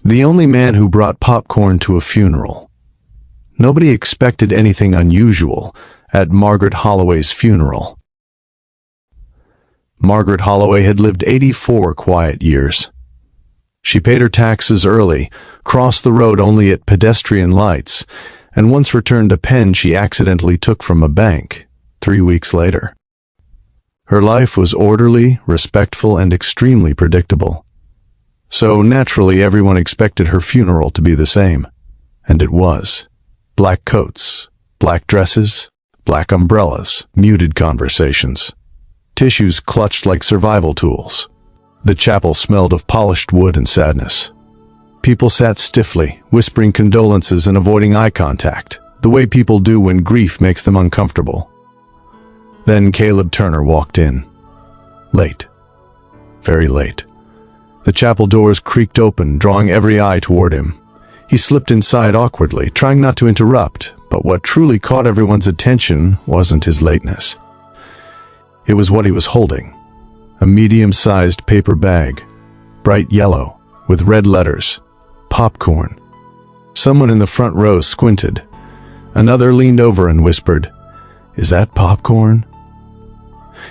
The only man who brought popcorn to a funeral. Nobody expected anything unusual at Margaret Holloway's funeral. Margaret Holloway had lived 84 quiet years. She paid her taxes early, crossed the road only at pedestrian lights, and once returned a pen she accidentally took from a bank 3 weeks later. Her life was orderly, respectful, and extremely predictable. So naturally everyone expected her funeral to be the same. And it was. Black coats, black dresses, black umbrellas, muted conversations. Tissues clutched like survival tools. The chapel smelled of polished wood and sadness. People sat stiffly, whispering condolences and avoiding eye contact, the way people do when grief makes them uncomfortable. Then Caleb Turner walked in. Late. Very late. The chapel doors creaked open, drawing every eye toward him. He slipped inside awkwardly, trying not to interrupt, but what truly caught everyone's attention wasn't his lateness. It was what he was holding. A medium-sized paper bag, bright yellow, with red letters. Popcorn. Someone in the front row squinted. Another leaned over and whispered, "Is that popcorn?"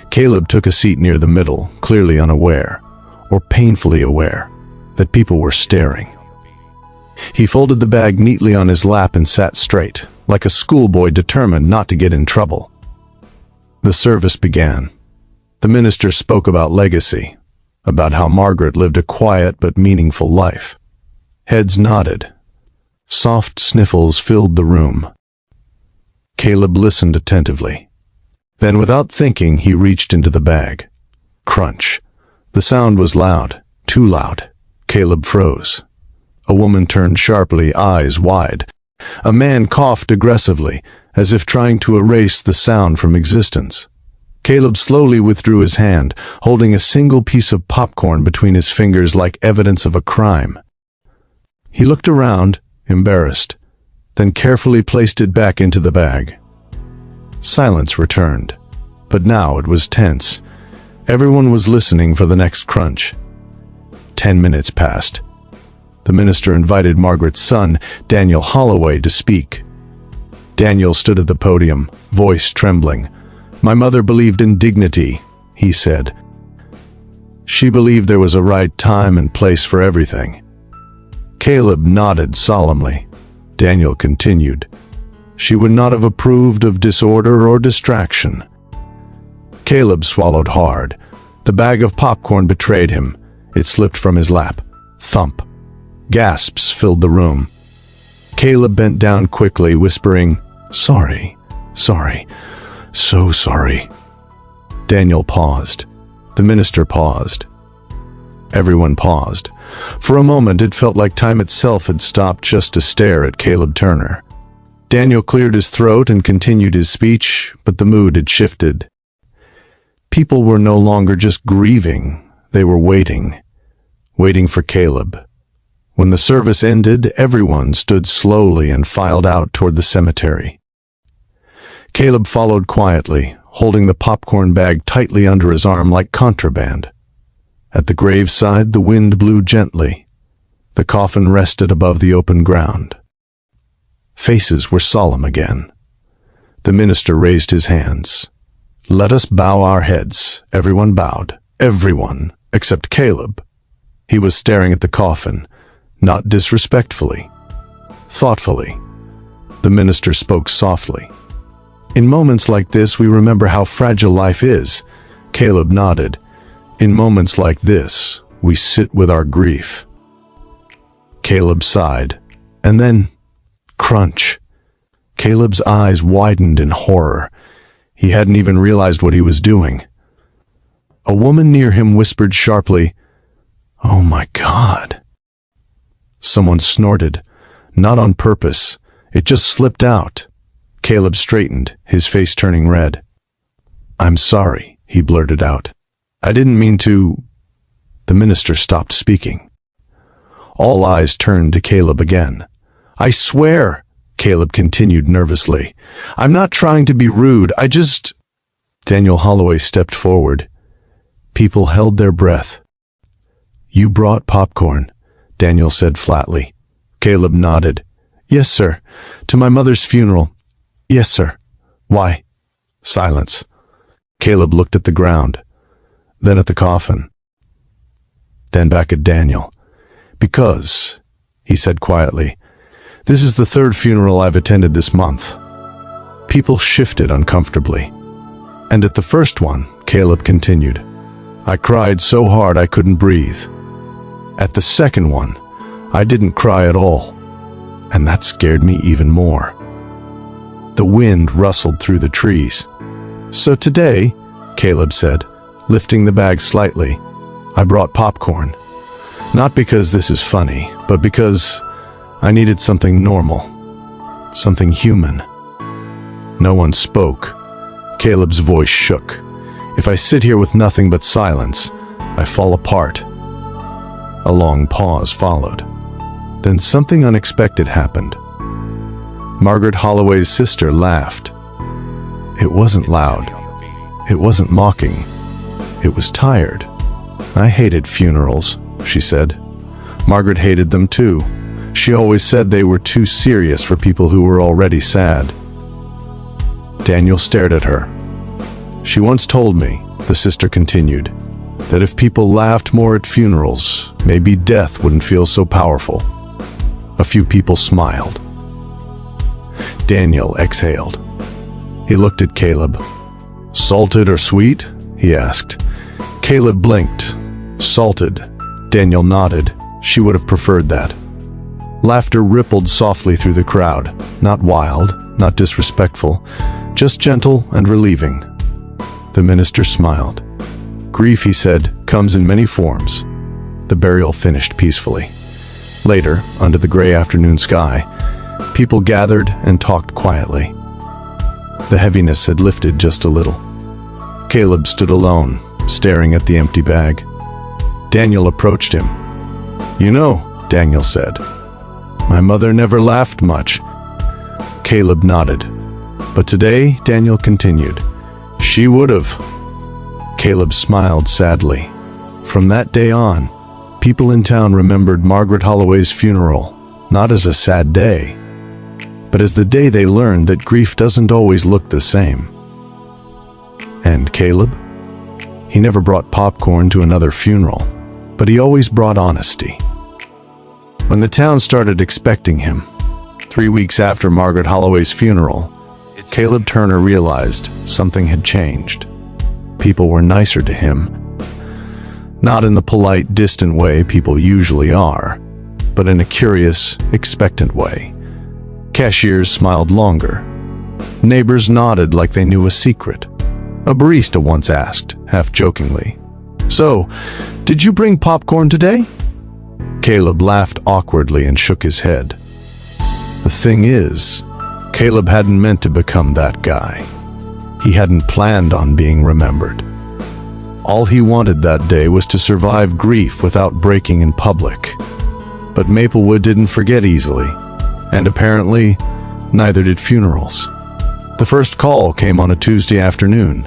Caleb took a seat near the middle, clearly unaware, or painfully aware, that people were staring. He folded the bag neatly on his lap and sat straight, like a schoolboy determined not to get in trouble. The service began. The minister spoke about legacy, about how Margaret lived a quiet but meaningful life. Heads nodded. Soft sniffles filled the room. Caleb listened attentively. Then, without thinking, he reached into the bag. Crunch. The sound was loud, too loud. Caleb froze. A woman turned sharply, eyes wide. A man coughed aggressively, as if trying to erase the sound from existence. Caleb slowly withdrew his hand, holding a single piece of popcorn between his fingers like evidence of a crime. He looked around, embarrassed, then carefully placed it back into the bag. Silence returned, but now it was tense. Everyone was listening for the next crunch. 10 minutes passed. The minister invited Margaret's son, Daniel Holloway, to speak. Daniel stood at the podium, voice trembling. "My mother believed in dignity," he said. "She believed there was a right time and place for everything." Caleb nodded solemnly. Daniel continued. "She would not have approved of disorder or distraction." Caleb swallowed hard. The bag of popcorn betrayed him. It slipped from his lap. Thump. Gasps filled the room. Caleb bent down quickly, whispering, "Sorry, sorry, so sorry." Daniel paused. The minister paused. Everyone paused. For a moment, it felt like time itself had stopped just to stare at Caleb Turner. Daniel cleared his throat and continued his speech, but the mood had shifted. People were no longer just grieving, they were waiting for Caleb. When the service ended, everyone stood slowly and filed out toward the cemetery. Caleb followed quietly, holding the popcorn bag tightly under his arm like contraband. At the graveside, the wind blew gently. The coffin rested above the open ground. Faces were solemn again. The minister raised his hands. "Let us bow our heads." Everyone bowed. Everyone, except Caleb. He was staring at the coffin, not disrespectfully, thoughtfully. The minister spoke softly. "In moments like this, we remember how fragile life is." Caleb nodded. "In moments like this, we sit with our grief." Caleb sighed, and then crunch. Caleb's eyes widened in horror. He hadn't even realized what he was doing. A woman near him whispered sharply, "Oh my God." Someone snorted, not on purpose. It just slipped out. Caleb straightened, his face turning red. "I'm sorry," he blurted out. "I didn't mean to." The minister stopped speaking. All eyes turned to Caleb again. "I swear," Caleb continued nervously, "I'm not trying to be rude, I just—" Daniel Holloway stepped forward. People held their breath. "You brought popcorn," Daniel said flatly. Caleb nodded. Yes, sir. To my mother's funeral. Yes, sir. Why? Silence. Caleb looked at the ground, then at the coffin, then back at Daniel. Because, he said quietly, this is the third funeral I've attended this month. People shifted uncomfortably. And at the first one, Caleb continued, I cried so hard I couldn't breathe. At the second one, I didn't cry at all, and that scared me even more. The wind rustled through the trees. So today, Caleb said, lifting the bag slightly, I brought popcorn. Not because this is funny, but because I needed something normal, something human. No one spoke. Caleb's voice shook. If I sit here with nothing but silence, I fall apart. A long pause followed. Then something unexpected happened. Margaret Holloway's sister laughed. It wasn't loud. It wasn't mocking. It was tired. I hated funerals, she said. Margaret hated them too. She always said they were too serious for people who were already sad. Daniel stared at her. She once told me, the sister continued, that if people laughed more at funerals, maybe death wouldn't feel so powerful. A few people smiled. Daniel exhaled. He looked at Caleb. Salted or sweet? He asked. Caleb blinked. Salted. Daniel nodded. She would have preferred that. Laughter rippled softly through the crowd. Not wild, not disrespectful, just gentle and relieving. The minister smiled. Grief, he said, comes in many forms. The burial finished peacefully. Later, under the gray afternoon sky, people gathered and talked quietly. The heaviness had lifted just a little. Caleb stood alone, staring at the empty bag. Daniel approached him. You know, Daniel said, my mother never laughed much. Caleb nodded. But today, Daniel continued, she would have. Caleb smiled sadly. From that day on, people in town remembered Margaret Holloway's funeral, not as a sad day, but as the day they learned that grief doesn't always look the same. And Caleb? He never brought popcorn to another funeral, but he always brought honesty. When the town started expecting him, 3 weeks after Margaret Holloway's funeral, Caleb Turner realized something had changed. People were nicer to him. Not in the polite, distant way people usually are, but in a curious, expectant way. Cashiers smiled longer. Neighbors nodded like they knew a secret. A barista once asked, half-jokingly, So, did you bring popcorn today? Caleb laughed awkwardly and shook his head. The thing is, Caleb hadn't meant to become that guy. He hadn't planned on being remembered. All he wanted that day was to survive grief without breaking in public. But Maplewood didn't forget easily, and apparently, neither did funerals. The first call came on a Tuesday afternoon.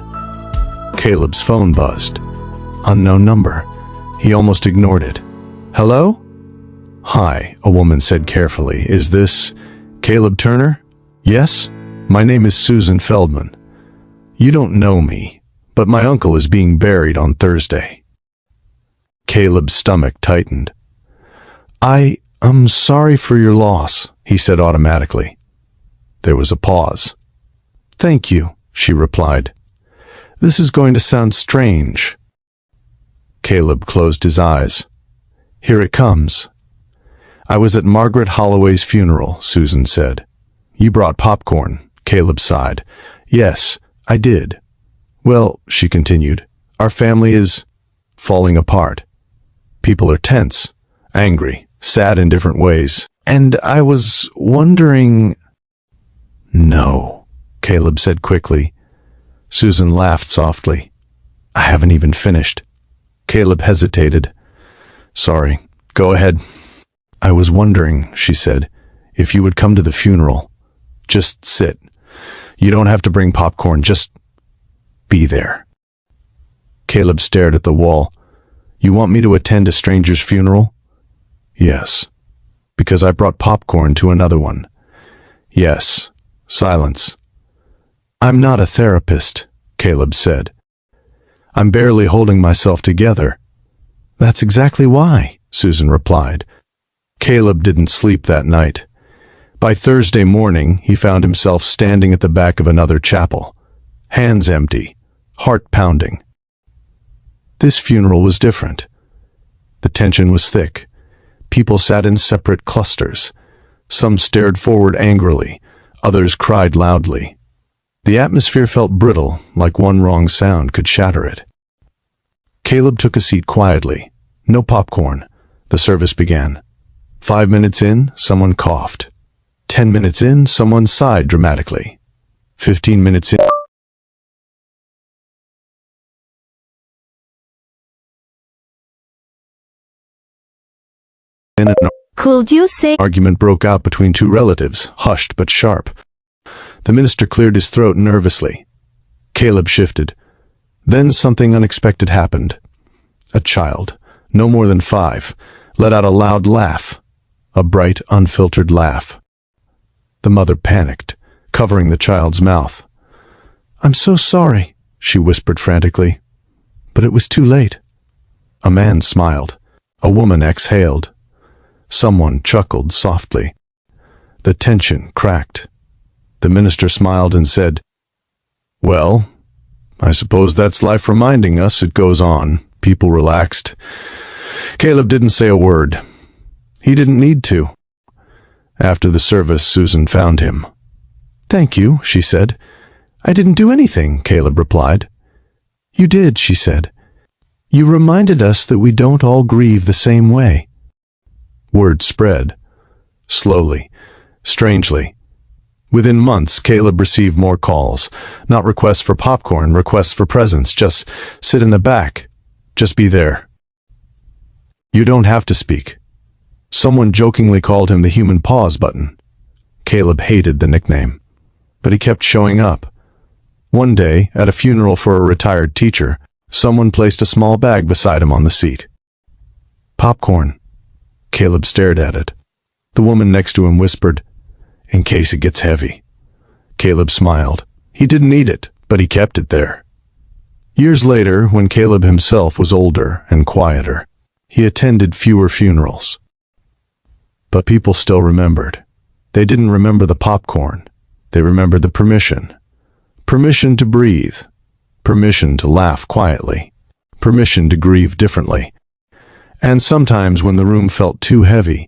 Caleb's phone buzzed. Unknown number. He almost ignored it. Hello? Hi, a woman said carefully. Is this Caleb Turner? Yes? My name is Susan Feldman. You don't know me, but my uncle is being buried on Thursday. Caleb's stomach tightened. I'm sorry for your loss, he said automatically. There was a pause. Thank you, she replied. This is going to sound strange. Caleb closed his eyes. Here it comes. I was at Margaret Holloway's funeral, Susan said. You brought popcorn, Caleb sighed. Yes, I did. Well, she continued, our family is falling apart. People are tense, angry, sad in different ways. And I was wondering... No, Caleb said quickly. Susan laughed softly. I haven't even finished. Caleb hesitated. Sorry, go ahead. I was wondering, she said, if you would come to the funeral. Just sit. You don't have to bring popcorn, just be there. Caleb stared at the wall. You want me to attend a stranger's funeral? Yes. Because I brought popcorn to another one. Yes. Silence. I'm not a therapist, Caleb said. I'm barely holding myself together. That's exactly why, Susan replied. Caleb didn't sleep that night. By Thursday morning, he found himself standing at the back of another chapel. Hands empty, heart pounding. This funeral was different. The tension was thick. People sat in separate clusters. Some stared forward angrily, others cried loudly. The atmosphere felt brittle, like one wrong sound could shatter it. Caleb took a seat quietly. No popcorn. The service began. 5 minutes in, someone coughed. 10 minutes in, someone sighed dramatically. 15 minutes in, an Could you say argument broke out between two relatives, hushed but sharp. The minister cleared his throat nervously. Caleb shifted. Then something unexpected happened. A child, no more than 5, let out a loud laugh. A bright, unfiltered laugh. The mother panicked, covering the child's mouth. I'm so sorry, she whispered frantically. But it was too late. A man smiled. A woman exhaled. Someone chuckled softly. The tension cracked. The minister smiled and said, Well, I suppose that's life reminding us it goes on. People relaxed. Caleb didn't say a word. He didn't need to. After the service, Susan found him. Thank you, she said. I didn't do anything, Caleb replied. You did, she said. You reminded us that we don't all grieve the same way. Word spread. Slowly. Strangely. Within months, Caleb received more calls. Not requests for popcorn, requests for presents. Just sit in the back. Just be there. You don't have to speak. Someone jokingly called him the human pause button. Caleb hated the nickname, but he kept showing up. One day, at a funeral for a retired teacher, someone placed a small bag beside him on the seat. Popcorn. Caleb stared at it. The woman next to him whispered, In case it gets heavy. Caleb smiled. He didn't eat it, but he kept it there. Years later, when Caleb himself was older and quieter, he attended fewer funerals. But people still remembered. They didn't remember the popcorn. They remembered the permission. Permission to breathe. Permission to laugh quietly. Permission to grieve differently. And sometimes when the room felt too heavy,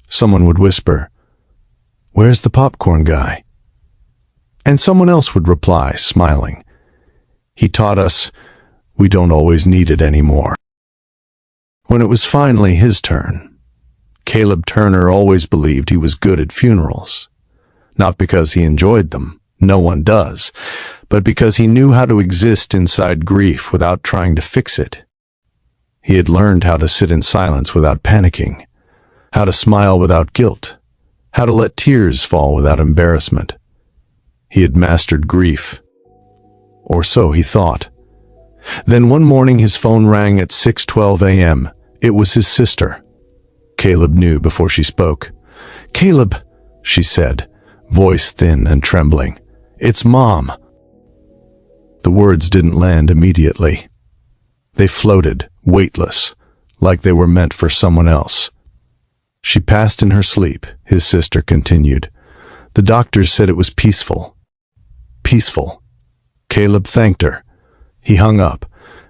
someone would whisper, Where's the popcorn guy? And someone else would reply, smiling, He taught us we don't always need it anymore. When it was finally his turn, Caleb Turner always believed he was good at funerals. Not because he enjoyed them, no one does, but because he knew how to exist inside grief without trying to fix it. He had learned how to sit in silence without panicking, how to smile without guilt, how to let tears fall without embarrassment. He had mastered grief. Or so he thought. Then one morning his phone rang at 6:12 a.m. It was his sister. Caleb knew before she spoke. Caleb, she said, voice thin and trembling. It's Mom. The words didn't land immediately. They floated, weightless, like they were meant for someone else. She passed in her sleep, his sister continued. The doctors said it was peaceful. Peaceful. Caleb thanked her. He hung up,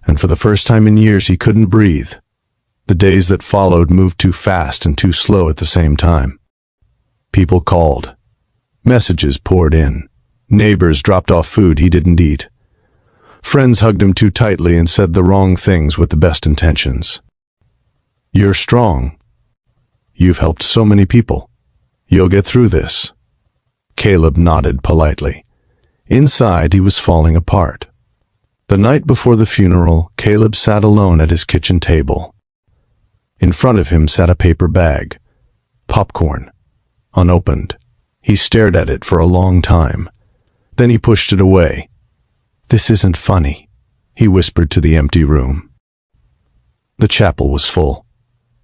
and for the first time in years he couldn't breathe. The days that followed moved too fast and too slow at the same time. People called. Messages poured in. Neighbors dropped off food he didn't eat. Friends hugged him too tightly and said the wrong things with the best intentions. You're strong. You've helped so many people. You'll get through this. Caleb nodded politely. Inside, he was falling apart. The night before the funeral, Caleb sat alone at his kitchen table. In front of him sat a paper bag. Popcorn. Unopened. He stared at it for a long time. Then he pushed it away. This isn't funny, he whispered to the empty room. The chapel was full.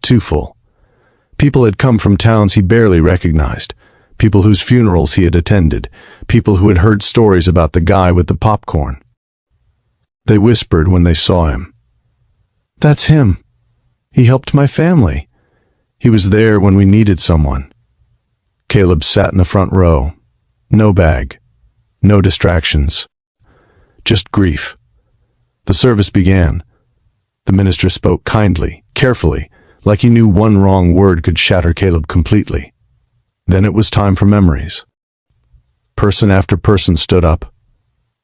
Too full. People had come from towns he barely recognized, people whose funerals he had attended, people who had heard stories about the guy with the popcorn. They whispered when they saw him, "That's him. He helped my family. He was there when we needed someone." Caleb sat in the front row. No bag. No distractions. Just grief. The service began. The minister spoke kindly, carefully, like he knew one wrong word could shatter Caleb completely. Then it was time for memories. Person after person stood up.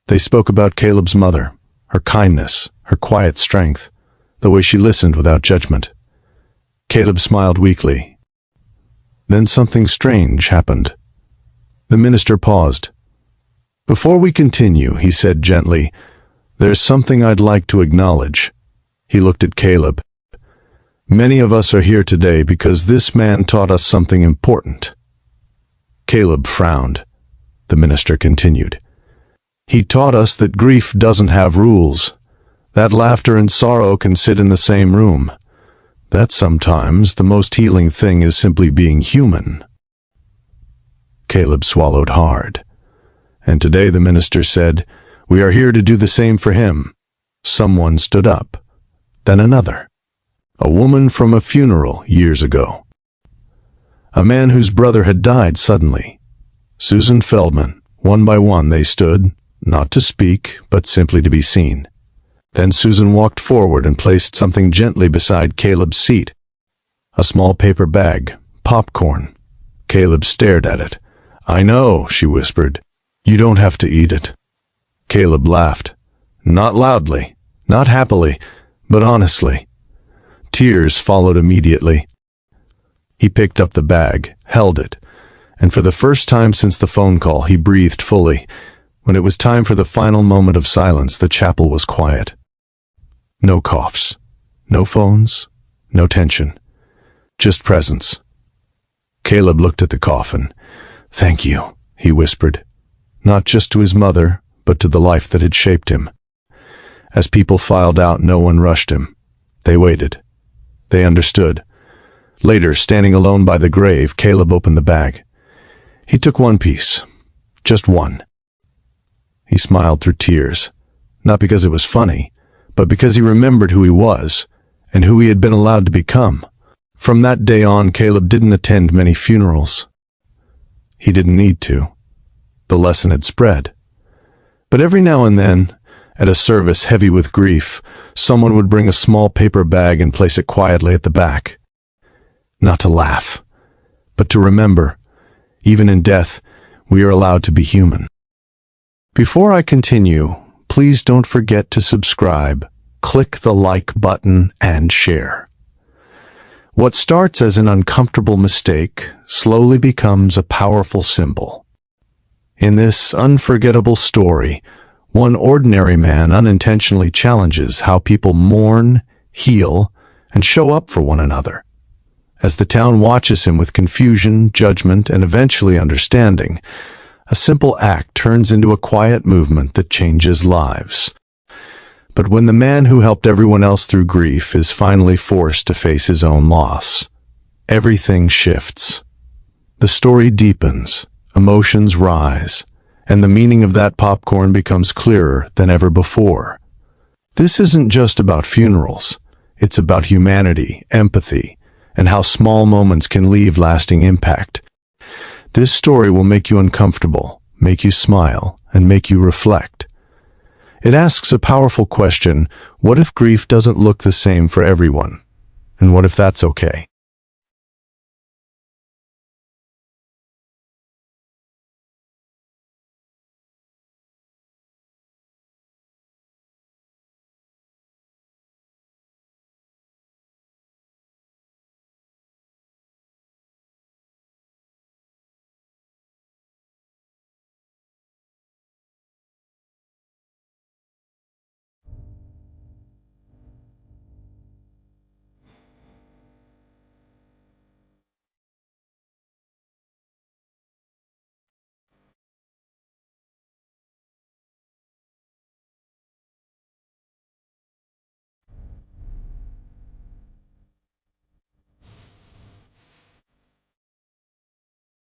They spoke about Caleb's mother, her kindness, her quiet strength, the way she listened without judgment. Caleb smiled weakly. Then something strange happened. The minister paused. "Before we continue," he said gently, "there's something I'd like to acknowledge." He looked at Caleb. "Many of us are here today because this man taught us something important." Caleb frowned. The minister continued. "He taught us that grief doesn't have rules, that laughter and sorrow can sit in the same room, that sometimes the most healing thing is simply being human." Caleb swallowed hard. "And today," the minister said, "we are here to do the same for him." Someone stood up. Then another. A woman from a funeral years ago. A man whose brother had died suddenly. Susan Feldman. One by one they stood, not to speak, but simply to be seen. Then Susan walked forward and placed something gently beside Caleb's seat. A small paper bag, popcorn. Caleb stared at it. "I know," she whispered. "You don't have to eat it." Caleb laughed. Not loudly, not happily, but honestly. Tears followed immediately. He picked up the bag, held it, and for the first time since the phone call, he breathed fully. When it was time for the final moment of silence, the chapel was quiet. No coughs, no phones, no tension, just presence. Caleb looked at the coffin. "Thank you," he whispered, not just to his mother, but to the life that had shaped him. As people filed out, no one rushed him. They waited. They understood. Later, standing alone by the grave, Caleb opened the bag. He took one piece, just one. He smiled through tears, not because it was funny, but because he remembered who he was and who he had been allowed to become. From that day on, Caleb didn't attend many funerals. He didn't need to. The lesson had spread. But every now and then, at a service heavy with grief, someone would bring a small paper bag and place it quietly at the back. Not to laugh, but to remember, even in death, we are allowed to be human. Before I continue, please don't forget to subscribe, click the like button, and share. What starts as an uncomfortable mistake slowly becomes a powerful symbol. In this unforgettable story, one ordinary man unintentionally challenges how people mourn, heal, and show up for one another. As the town watches him with confusion, judgment, and eventually understanding, a simple act turns into a quiet movement that changes lives. But when the man who helped everyone else through grief is finally forced to face his own loss, everything shifts. The story deepens, emotions rise, and the meaning of that popcorn becomes clearer than ever before. This isn't just about funerals. It's about humanity, empathy, and how small moments can leave lasting impact. This story will make you uncomfortable, make you smile, and make you reflect. It asks a powerful question: what if grief doesn't look the same for everyone? And what if that's okay?